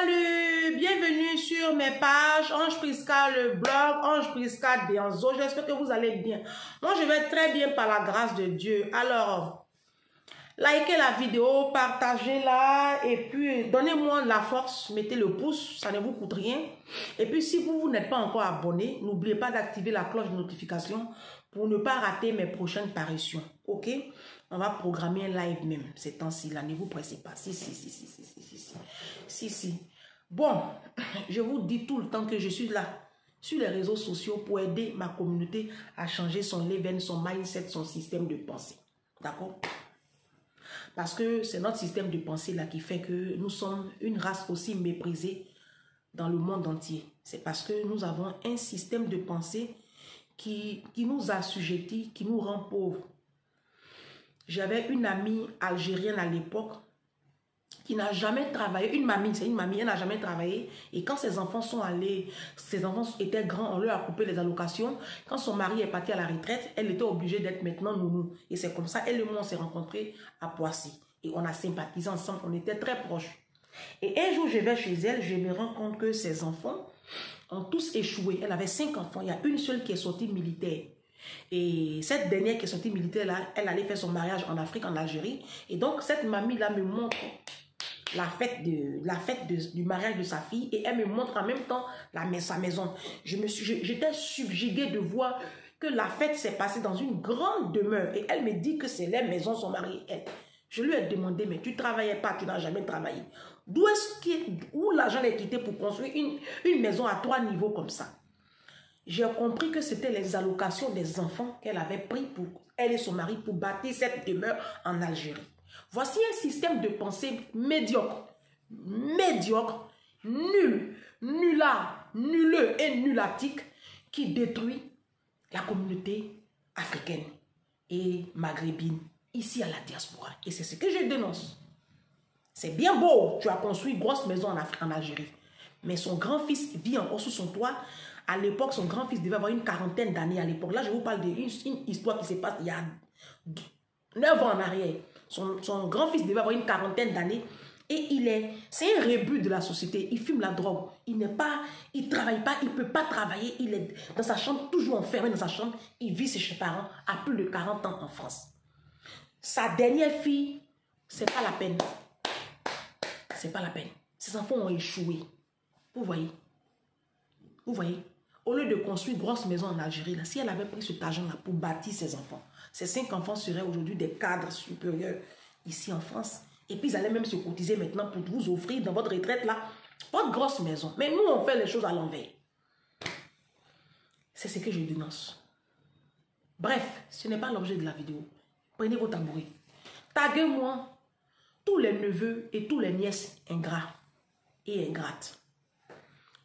Salut, bienvenue sur mes pages Ange Prisca, le blog Ange Prisca Denzo. J'espère que vous allez bien. Moi, je vais très bien par la grâce de Dieu. Alors, likez la vidéo, partagez-la et puis donnez-moi la force. Mettez le pouce, ça ne vous coûte rien. Et puis, si vous n'êtes pas encore abonné, n'oubliez pas d'activer la cloche de notification pour ne pas rater mes prochaines parutions. Ok? On va programmer un live même ces temps-ci là. Ne vous pressez pas. Si. Bon, je vous dis tout le temps que je suis là sur les réseaux sociaux pour aider ma communauté à changer son level, son mindset, son système de pensée. D'accord? Parce que c'est notre système de pensée là qui fait que nous sommes une race aussi méprisée dans le monde entier. C'est parce que nous avons un système de pensée qui nous assujettit, qui nous rend pauvres. J'avais une amie algérienne à l'époque qui n'a jamais travaillé. Une mamie, c'est une mamie, elle n'a jamais travaillé. Et quand ses enfants sont allés, ses enfants étaient grands, on leur a coupé les allocations. Quand son mari est parti à la retraite, elle était obligée d'être maintenant nounou. Et c'est comme ça, elle et moi, on s'est rencontrés à Poissy. Et on a sympathisé ensemble, on était très proches. Et un jour, je vais chez elle, je me rends compte que ses enfants ont tous échoué. Elle avait 5 enfants, il y a une seule qui est sortie militaire. Et cette dernière qui est sortie militaire là, elle allait faire son mariage en Afrique, en Algérie. Et donc cette mamie là me montre la fête du mariage de sa fille et elle me montre en même temps sa maison. J'étais subjuguée de voir que la fête s'est passée dans une grande demeure et elle me dit que c'est la maison son mari et elle. Je lui ai demandé, mais tu ne travaillais pas, tu n'as jamais travaillé. Où l'argent est quitté pour construire une maison à 3 niveaux comme ça? J'ai compris que c'était les allocations des enfants qu'elle avait pris pour elle et son mari pour bâtir cette demeure en Algérie. Voici un système de pensée médiocre, nul, nuleux et nulatique qui détruit la communauté africaine et maghrébine ici à la diaspora. Et c'est ce que je dénonce. C'est bien beau, tu as construit une grosse maison en Algérie, mais son grand-fils vit encore sous son toit. À l'époque, son grand-fils devait avoir une 40aine d'années à l'époque. Là, je vous parle d'une histoire qui se passe il y a 9 ans en arrière. Son grand-fils devait avoir une 40aine d'années et c'est un rebut de la société. Il fume la drogue. Il travaille pas, il ne peut pas travailler. Il est dans sa chambre, toujours enfermé dans sa chambre. Il vit chez ses parents à plus de 40 ans en France. Sa dernière fille, c'est pas la peine. C'est pas la peine. Ses enfants ont échoué. Vous voyez? Vous voyez? Au lieu de construire une grosse maison en Algérie, là, si elle avait pris cet argent-là pour bâtir ses enfants, ces 5 enfants seraient aujourd'hui des cadres supérieurs ici en France. Et puis, ils allaient même se cotiser maintenant pour vous offrir dans votre retraite, là, votre grosse maison. Mais nous, on fait les choses à l'envers. C'est ce que je dénonce. Bref, ce n'est pas l'objet de la vidéo. Prenez vos tambourins. Taguez-moi tous les neveux et tous les nièces ingrats et ingrates.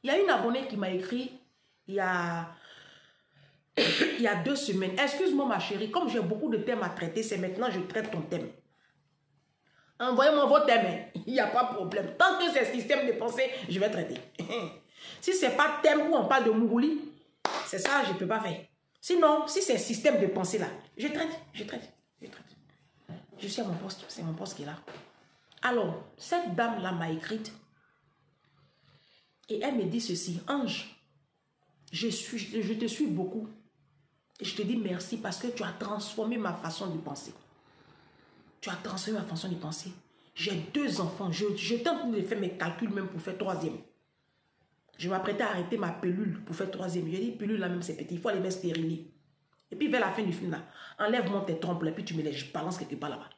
Il y a une abonnée qui m'a écrit il y a 2 semaines. Excuse-moi ma chérie, comme j'ai beaucoup de thèmes à traiter, c'est maintenant que je traite ton thème. Envoyez-moi vos thèmes, il n'y a pas de problème. Tant que c'est système de pensée, je vais traiter. Si ce n'est pas thème où on parle de Mourouli, c'est ça, je ne peux pas faire. Sinon, si c'est système de pensée là, je traite. Je suis à mon poste, c'est mon poste qui est là. Alors, cette dame-là m'a écrite et elle me dit ceci: Ange, je te suis beaucoup et je te dis merci parce que tu as transformé ma façon de penser. Tu as transformé ma façon de penser. J'ai 2 enfants, je tente de faire mes calculs même pour faire 3e. Je m'apprêtais à arrêter ma pilule pour faire 3e. J'ai dit, pilule là même c'est petit, il faut les mettre stériles. Et puis vers la fin du film là, enlève-moi tes trompes là, puis tu me les balances quelque part là-bas.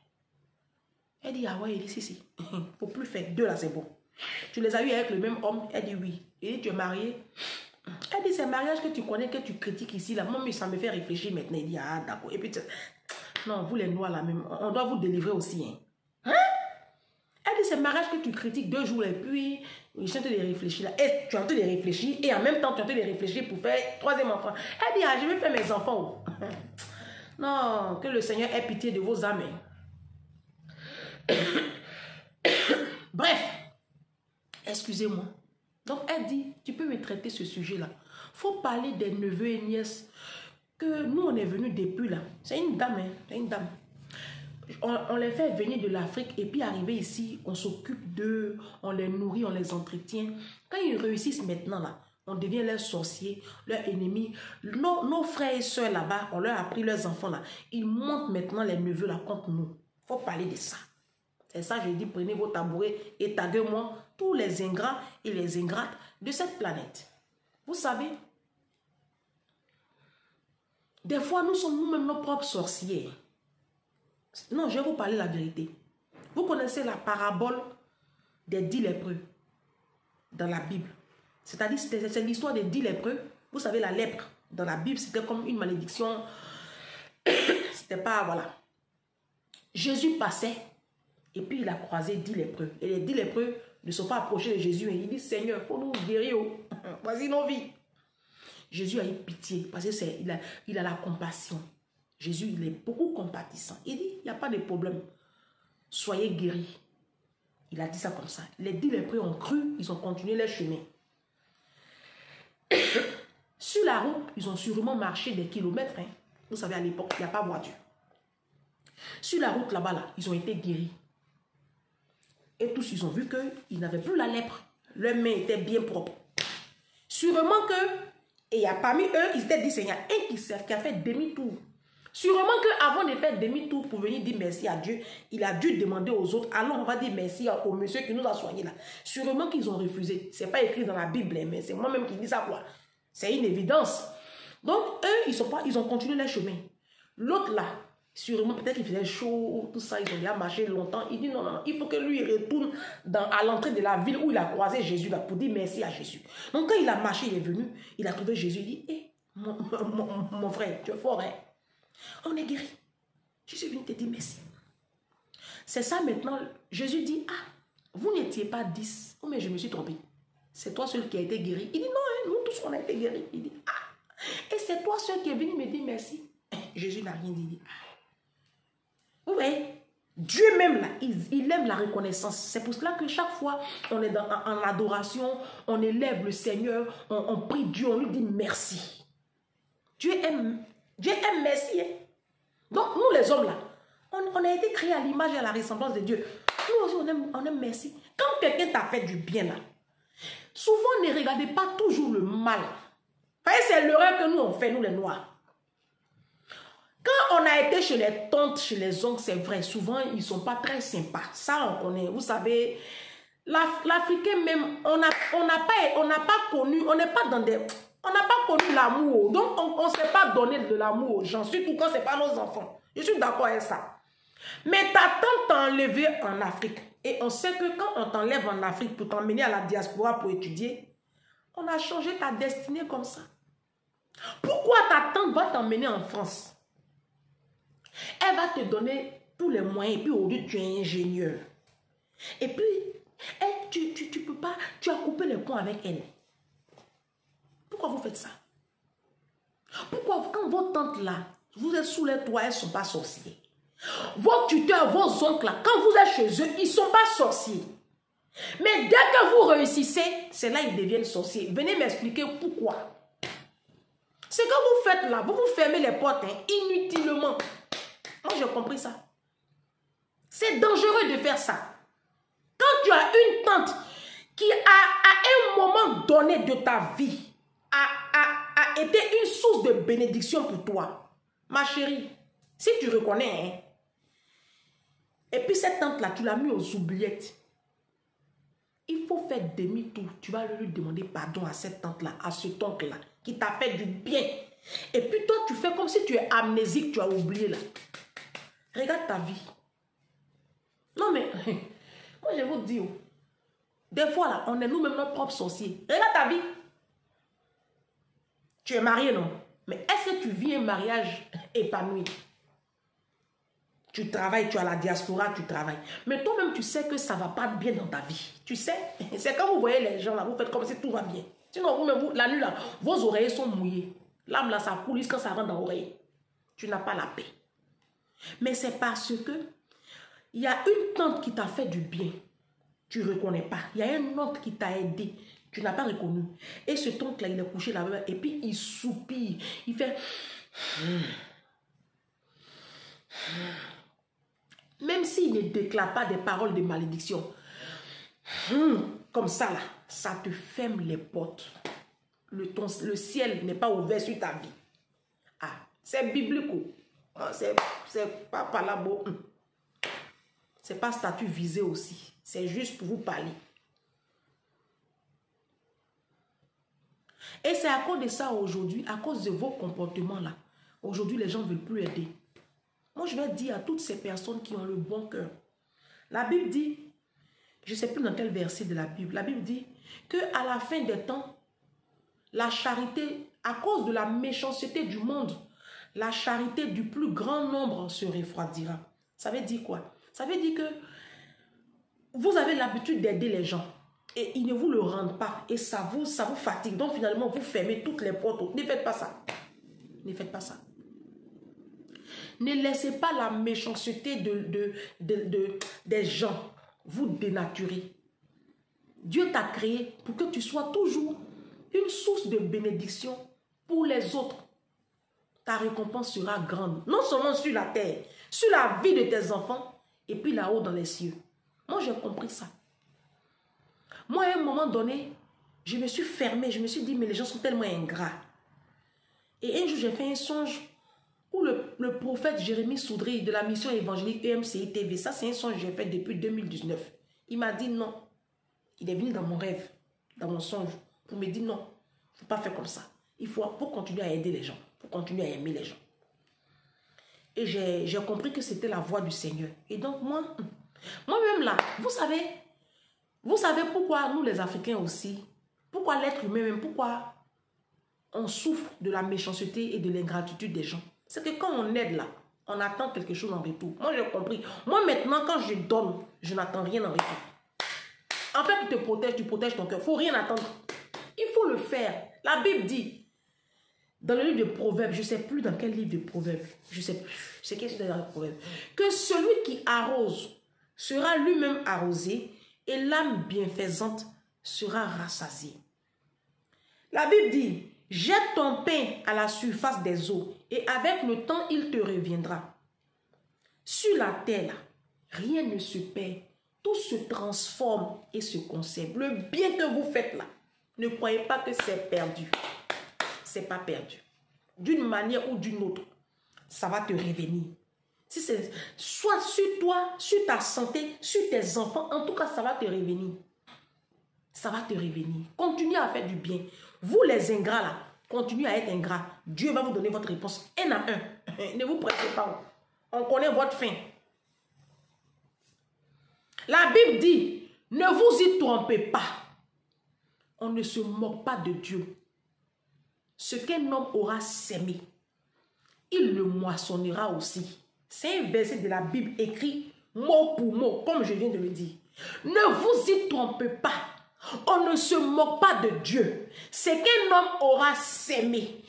Elle dit, ah ouais, il dit si. Faut plus faire 2 là, c'est bon. Tu les as eu avec le même homme? Elle dit oui. Et dit, tu es marié? Elle dit, c'est le mariage que tu connais, que tu critiques ici là. Moi, ça me fait réfléchir maintenant. Il dit, ah d'accord. Et puis, non, vous les noirs là même, on doit vous délivrer aussi. Hein? Elle dit, c'est le mariage que tu critiques 2 jours et puis, je suis en train de réfléchir là. Et tu es en train de réfléchir et en même temps, tu es en train de réfléchir pour faire 3e enfant. Elle dit, ah, je vais faire mes enfants. Non, que le Seigneur ait pitié de vos âmes. Bref, excusez-moi. Donc, elle dit, tu peux me traiter ce sujet-là. Il faut parler des neveux et nièces que nous, on est venus depuis là. C'est une dame, hein? C'est une dame. on les fait venir de l'Afrique et puis arriver ici, on s'occupe d'eux, on les nourrit, on les entretient. Quand ils réussissent maintenant là, on devient leurs sorciers, leurs ennemis. Nos frères et soeurs là-bas, on leur a pris leurs enfants là. Ils montent maintenant les neveux là contre nous. Il faut parler de ça. C'est ça, je dis, prenez vos tabourets et taguez-moi tous les ingrats et les ingrates de cette planète. Vous savez, des fois, nous sommes nous-mêmes nos propres sorciers. Non, je vais vous parler la vérité. Vous connaissez la parabole des 10 lépreux dans la Bible. C'est-à-dire, c'est l'histoire des 10 lépreux. Vous savez, la lèpre dans la Bible, c'était comme une malédiction. C'était pas, voilà. Jésus passait et puis il a croisé 10 lépreux. Et les 10 lépreux ne sont pas approchés de Jésus. Et il dit, Seigneur, il faut nous guérir. Voici nos vies. Jésus a eu pitié parce qu'il a la compassion. Jésus, il est beaucoup compatissant. Il dit, il n'y a pas de problème. Soyez guéris. Il a dit ça comme ça. Les 10 lépreux ont cru, ils ont continué leur chemin. Sur la route, ils ont sûrement marché des kilomètres. Hein. Vous savez, à l'époque, il n'y a pas de voiture. Sur la route là-bas, là, ils ont été guéris. Et tous, ils ont vu qu'ils n'avaient plus la lèpre. Leurs mains étaient bien propres. Sûrement que, et il y a parmi eux, ils étaient dit, Seigneur, un qui a fait demi-tour. Sûrement qu'avant de faire demi-tour pour venir dire merci à Dieu, il a dû demander aux autres, alors on va dire merci au monsieur qui nous a soignés là. Sûrement qu'ils ont refusé. Ce n'est pas écrit dans la Bible, mais c'est moi-même qui dis ça quoi. C'est une évidence. Donc, eux, ils ont continué leur chemin. L'autre là, sûrement peut-être qu'il faisait chaud, tout ça, ils ont déjà marché longtemps. Il dit non, non, non, il faut que lui retourne à l'entrée de la ville où il a croisé Jésus là pour dire merci à Jésus. Donc, quand il a marché, il est venu, il a trouvé Jésus, il dit, hé, mon frère, tu es fort, hein? On est guéri. Je suis venu te dire merci. C'est ça maintenant. Jésus dit, ah, vous n'étiez pas 10. Oh, mais je me suis trompé. C'est toi seul qui a été guéri. Il dit, non, hein, nous tous on a été guéris. Il dit, ah, et c'est toi seul qui est venu me dire merci. Jésus n'a rien dit. Il dit, ah. Vous voyez, Dieu même, là, il aime la reconnaissance. C'est pour cela que chaque fois, on est en adoration, on élève le Seigneur, on prie Dieu, on lui dit merci. Dieu aime merci. Hein? Donc, nous les hommes là, on a été créés à l'image et à la ressemblance de Dieu. Nous aussi, on aime merci. Quand quelqu'un t'a fait du bien là, souvent ne regardez pas toujours le mal. C'est l'erreur que nous on fait, nous les Noirs. Quand on a été chez les tantes, chez les oncles, c'est vrai, souvent ils ne sont pas très sympas. Ça, on connaît. Vous savez, l'Africain même, on n'a pas connu, on n'est pas dans des... On n'a pas connu l'amour, donc on ne sait pas donner de l'amour aux gens, surtout quand ce n'est pas nos enfants. Je suis d'accord avec ça. Mais ta tante t'a enlevé en Afrique. Et on sait que quand on t'enlève en Afrique pour t'emmener à la diaspora pour étudier, on a changé ta destinée comme ça. Pourquoi ta tante va t'emmener en France? Elle va te donner tous les moyens, et puis aujourd'hui tu es ingénieur. Et puis, tu peux pas, tu as coupé les ponts avec elle. Pourquoi vous faites ça? Pourquoi quand vos tantes là, vous êtes sous les toits, elles ne sont pas sorciers? Vos tuteurs, vos oncles là, quand vous êtes chez eux, ils ne sont pas sorciers. Mais dès que vous réussissez, c'est là qu'ils deviennent sorciers. Venez m'expliquer pourquoi. Ce que vous faites là, vous vous fermez les portes hein, inutilement. Moi j'ai compris ça. C'est dangereux de faire ça. Quand tu as une tante qui à un moment donné de ta vie a été une source de bénédiction pour toi. Ma chérie, si tu reconnais, hein, et puis cette tante-là, tu l'as mis aux oubliettes, il faut faire demi-tour. Tu vas lui demander pardon à cette tante-là, à cet oncle-là, qui t'a fait du bien. Et puis toi, tu fais comme si tu es amnésique, tu as oublié là. Regarde ta vie. Non mais, moi je vous dis, des fois là, on est nous-mêmes notre propre sorcier. Regarde ta vie. Tu es marié, non? Mais est-ce que tu vis un mariage épanoui? Tu travailles, tu as la diaspora, tu travailles. Mais toi-même, tu sais que ça ne va pas bien dans ta vie. Tu sais? C'est quand vous voyez les gens là, vous faites comme si tout va bien. Sinon, vous, la nuit là, vos oreilles sont mouillées. L'âme là, ça coulisse quand ça rentre dans l'oreille. Tu n'as pas la paix. Mais c'est parce que il y a une tante qui t'a fait du bien. Tu ne reconnais pas. Il y a un autre qui t'a aidé. Tu n'as pas reconnu. Et ce oncle-là, il est couché là-bas. Et puis, il soupire. Il fait... même s'il ne déclare pas des paroles de malédiction, comme ça là, ça te ferme les portes. Le ciel n'est pas ouvert sur ta vie. Ah, c'est biblique. C'est pas par là beau. C'est pas statut visé aussi. C'est juste pour vous parler. Et c'est à cause de ça aujourd'hui, à cause de vos comportements là. Aujourd'hui, les gens ne veulent plus aider. Moi, je vais dire à toutes ces personnes qui ont le bon cœur. La Bible dit, je ne sais plus dans quel verset de la Bible dit qu'à la fin des temps, la charité, à cause de la méchanceté du monde, la charité du plus grand nombre se refroidira. Ça veut dire quoi? Ça veut dire que vous avez l'habitude d'aider les gens et ils ne vous le rendent pas et ça vous fatigue. Donc finalement, vous fermez toutes les portes. Ne faites pas ça. Ne faites pas ça. Ne laissez pas la méchanceté des gens vous dénaturer. Dieu t'a créé pour que tu sois toujours une source de bénédiction pour les autres. Ta récompense sera grande. Non seulement sur la terre, sur la vie de tes enfants et puis là-haut dans les cieux. Moi, j'ai compris ça. Moi, à un moment donné, je me suis fermée. Je me suis dit, mais les gens sont tellement ingrats. Et un jour, j'ai fait un songe où le prophète Jérémie Soudry de la mission évangélique EMCI TV, ça c'est un songe que j'ai fait depuis 2019. Il m'a dit non. Il est venu dans mon rêve, dans mon songe, pour me dire non, il ne faut pas faire comme ça. Il faut continuer à aider les gens, il faut continuer à aimer les gens. Et j'ai compris que c'était la voix du Seigneur. Et donc moi-même là, vous savez pourquoi nous les Africains aussi, pourquoi l'être humain même, pourquoi on souffre de la méchanceté et de l'ingratitude des gens. C'est que quand on aide là, on attend quelque chose en retour. Moi, j'ai compris. Moi, maintenant, quand je donne, je n'attends rien en retour. En fait, tu protèges ton cœur. Il ne faut rien attendre. Il faut le faire. La Bible dit, dans le livre de Proverbes, je ne sais plus dans quel livre de Proverbes, je ne sais plus, c'est qu'est-ce que c'est dans le Proverbe, que celui qui arrose sera lui-même arrosé et l'âme bienfaisante sera rassasiée. La Bible dit, jette ton pain à la surface des eaux et avec le temps, il te reviendra. Sur la terre, rien ne se perd. Tout se transforme et se conserve. Le bien que vous faites là, ne croyez pas que c'est perdu. Ce n'est pas perdu. D'une manière ou d'une autre, ça va te revenir. Si c'est soit sur toi, sur ta santé, sur tes enfants, en tout cas, ça va te revenir. Ça va te revenir. Continuez à faire du bien. Vous les ingrats là, continuez à être ingrats. Dieu va vous donner votre réponse un à un. Ne vous pressez pas. On connaît votre fin. La Bible dit, ne vous y trompez pas. On ne se moque pas de Dieu. Ce qu'un homme aura sémé, il le moissonnera aussi. C'est un verset de la Bible écrit mot pour mot, comme je viens de le dire. Ne vous y trompez pas. On ne se moque pas de Dieu. Ce qu'un homme aura sémé,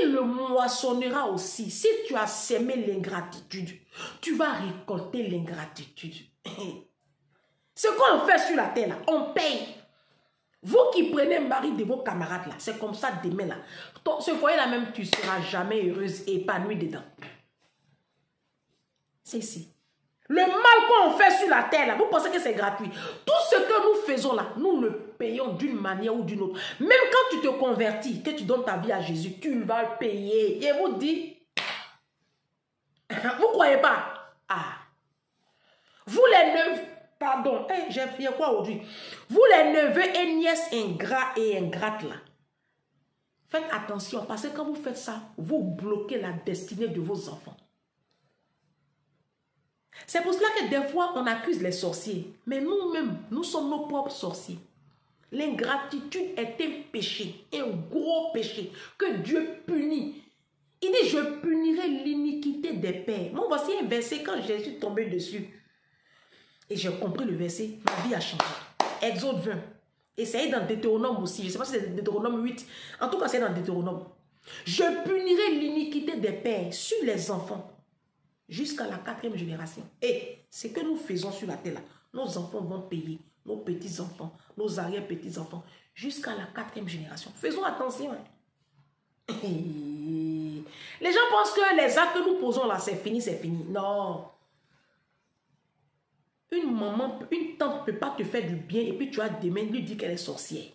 il le moissonnera aussi. Si tu as sémé l'ingratitude, tu vas récolter l'ingratitude. Ce qu'on fait sur la terre, là, on paye. Vous qui prenez le mari de vos camarades, là, c'est comme ça demain. Là. Ce foyer-là même, tu ne seras jamais heureuse et épanouie dedans. C'est ici. Le mal qu'on fait sur la terre, là, vous pensez que c'est gratuit. Tout ce que nous faisons là, nous le payons d'une manière ou d'une autre. Même quand tu te convertis, que tu donnes ta vie à Jésus, tu vas le payer. Et vous dit, vous ne croyez pas? Ah. Vous les neveux, pardon, j'ai fait quoi aujourd'hui? Vous les neveux et nièces ingrats et ingrates là, faites attention parce que quand vous faites ça, vous bloquez la destinée de vos enfants. C'est pour cela que des fois, on accuse les sorciers. Mais nous-mêmes, nous sommes nos propres sorciers. L'ingratitude est un péché, un gros péché que Dieu punit. Il dit, je punirai l'iniquité des pères. Moi, voici un verset quand je suis tombé dessus. Et j'ai compris le verset, ma vie a changé. Exode 20. Et c'est dans Deutéronome aussi. Je ne sais pas si c'est Deutéronome 8. En tout cas, c'est dans Deutéronome. Je punirai l'iniquité des pères sur les enfants jusqu'à la 4e génération. Et ce que nous faisons sur la terre, là, nos enfants vont payer, nos petits-enfants, nos arrière-petits-enfants, jusqu'à la 4e génération. Faisons attention. Hein. Les gens pensent que les actes que nous posons là, c'est fini, c'est fini. Non. Une maman, une tante ne peut pas te faire du bien et puis tu as demain lui dire qu'elle est sorcière.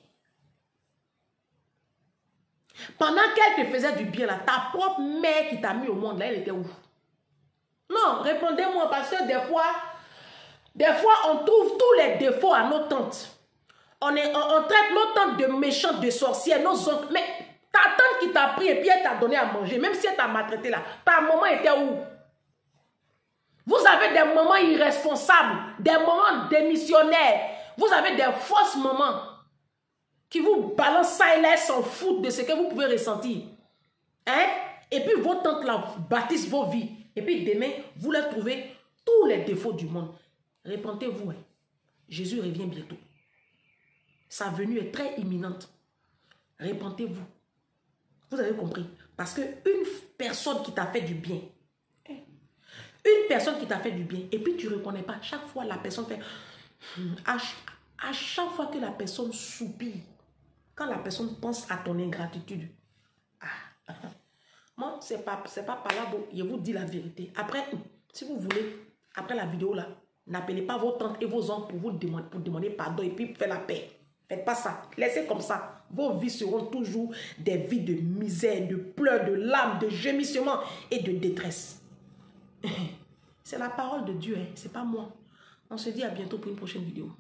Pendant qu'elle te faisait du bien, là, ta propre mère qui t'a mis au monde, là, elle était où? Non, répondez-moi parce que des fois, on trouve tous les défauts à nos tantes. On traite nos tantes de méchantes, de sorcières, nos oncles. Mais ta tante qui t'a pris et puis elle t'a donné à manger, même si elle t'a maltraité là, ta maman était où? Vous avez des mamans irresponsables, des mamans démissionnaires. Vous avez des fausses mamans qui vous balancent ça et là, s'en foutent de ce que vous pouvez ressentir. Hein? Et puis vos tantes là bâtissent vos vies. Et puis demain, vous leur trouvez tous les défauts du monde. Répentez-vous. Hein? Jésus revient bientôt. Sa venue est très imminente. Répentez-vous. Vous avez compris? Parce qu'une personne qui t'a fait du bien, une personne qui t'a fait du bien, et puis tu ne reconnais pas, chaque fois la personne fait... À chaque fois que la personne soupire, quand la personne pense à ton ingratitude, moi, c'est pas par là, bon, je vous dis la vérité. Après, si vous voulez, après la vidéo là, n'appelez pas vos tantes et vos oncles pour demander pardon et puis faire la paix. Faites pas ça. Laissez comme ça. Vos vies seront toujours des vies de misère, de pleurs, de larmes, de gémissements et de détresse. C'est la parole de Dieu, hein. C'est pas moi. On se dit à bientôt pour une prochaine vidéo.